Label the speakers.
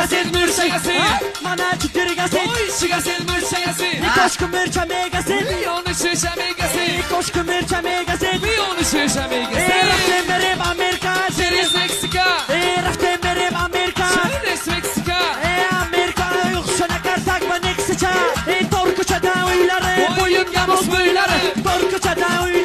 Speaker 1: Shigasin, mürşegasin.
Speaker 2: Mana çütürgasin.
Speaker 1: Oy, shigasin, mürşegasin.
Speaker 2: Koşku mürça megasin.
Speaker 1: Onu şişe megasin.
Speaker 2: Koşku mürça megasin.
Speaker 1: Onu şişe megasin.
Speaker 2: Raftem berib Amerika.
Speaker 1: Cheers Meksika.
Speaker 2: Raftem berib Amerika.
Speaker 1: Cheers Meksika.
Speaker 2: Amerika yo'qshona kartak va Meksika. Torkuchada uyları.
Speaker 1: Oyun gamoz boyları.
Speaker 2: Torkuchada uyları.